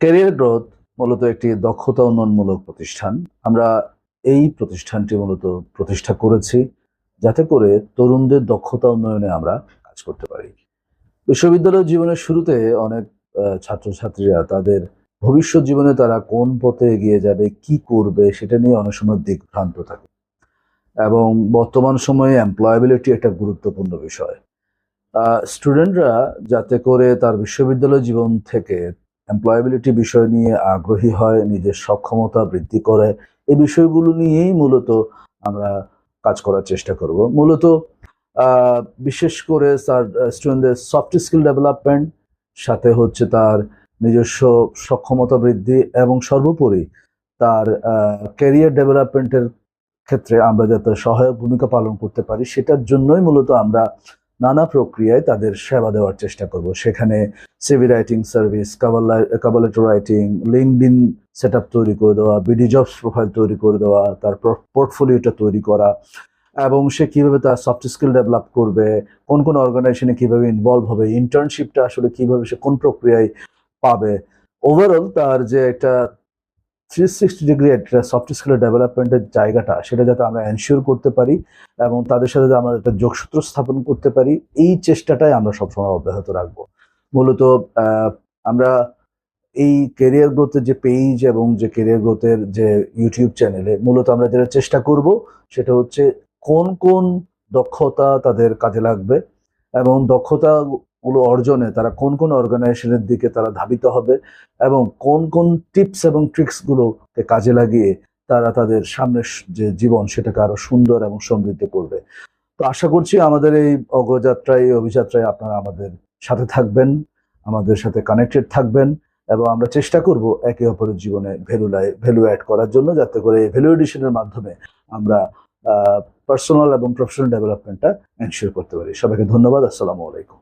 Career growth মূলত একটি দক্ষতা উন্নয়নমূলক প্রতিষ্ঠান। আমরা এই প্রতিষ্ঠানটি মূলত প্রতিষ্ঠা করেছি যাতে করে তরুণদের দক্ষতা উন্নয়নে আমরা কাজ করতে পারি। বিশ্ববিদ্যালয় জীবনের শুরুতে অনেক ছাত্রছাত্রীরা তাদের ভবিষ্যৎ জীবনে তারা কোন পথে এগিয়ে যাবে, কি করবে সেটা নিয়ে অনেক সময় দিকভ্রান্ত থাকে এবং বর্তমান সময়ে এমপ্লয়াবিলিটি একটা গুরুত্বপূর্ণ বিষয়। স্টুডেন্টরা যাতে করে তার বিশ্ববিদ্যালয় জীবন থেকে এমপ্লয়াবিলিটি বিষয় নিয়ে আগ্রহী হয়, নিজের সক্ষমতা বৃদ্ধি করে, এই বিষয়গুলো নিয়েই মূলত আমরা কাজ করার চেষ্টা করব। মূলত বিশেষ করে স্যার স্টুডেন্টদের সফট স্কিল ডেভেলপমেন্ট, সাথে হচ্ছে তার নিজস্ব সক্ষমতা বৃদ্ধি এবং সর্বোপরি তার ক্যারিয়ার ডেভেলপমেন্টের ক্ষেত্রে আমরা যাতে সহায়ক ভূমিকা পালন করতে পারি সেটার জন্যই মূলত আমরা নানা প্রক্রিয়ায় তাদের সেবা দেওয়ার চেষ্টা করব। সেখানে CV writing service, cover letter writing, LinkedIn set up তৈরি করে দেওয়া, বিডি জবস প্রোফাইল তৈরি করে দেওয়া, তার পোর্টফোলিওটা তৈরি করা এবং সে কিভাবে তার সফট স্কিল ডেভেলপ করবে, কোন কোন অর্গানাইজেশনে কিভাবে ইনভলভ হবে, ইন্টার্নশিপটা আসলে কিভাবে সে কোন প্রক্রিয়ায় পাবে, ওভারঅল তার যে একটা 360 ডিগ্রি একটা সফট স্কিলের ডেভেলপমেন্টের জায়গাটা সেটা যাতে আমরা এনশিওর করতে পারি এবং তাদের সাথে যাতে আমরা একটা যোগসূত্র স্থাপন করতে পারি, এই চেষ্টাটাই আমরা সবসময় অব্যাহত রাখবো। মূলত আমরা এই ক্যারিয়ার গ্রোথের যে পেজ এবং যে ক্যারিয়ার গ্রোথের যে ইউটিউব চ্যানেলে মূলত আমরা যেটা চেষ্টা করব সেটা হচ্ছে কোন কোন দক্ষতা তাদের কাজে লাগবে এবং দক্ষতাগুলো অর্জনে তারা কোন কোন অর্গানাইজেশনের দিকে তারা ধাবিত হবে এবং কোন কোন টিপস এবং ট্রিক্সগুলোকে কাজে লাগিয়ে তারা তাদের সামনের যে জীবন সেটাকে আরো সুন্দর এবং সমৃদ্ধ করবে। তো আশা করছি আমাদের এই অগ্রযাত্রায়, এই অভিযাত্রায় আপনারা আমাদের সাথে থাকবেন, আমাদের সাথে কানেক্টেড থাকবেন এবং আমরা চেষ্টা করব একে অপরের জীবনে ভ্যালু অ্যাড করার জন্য, যাতে করে ভ্যালু এডিশনের মাধ্যমে আমরা পার্সোনাল এবং প্রফেশনাল ডেভেলপমেন্টটা এনশিওর করতে পারি। সবাইকে ধন্যবাদ। আসসালামু আলাইকুম।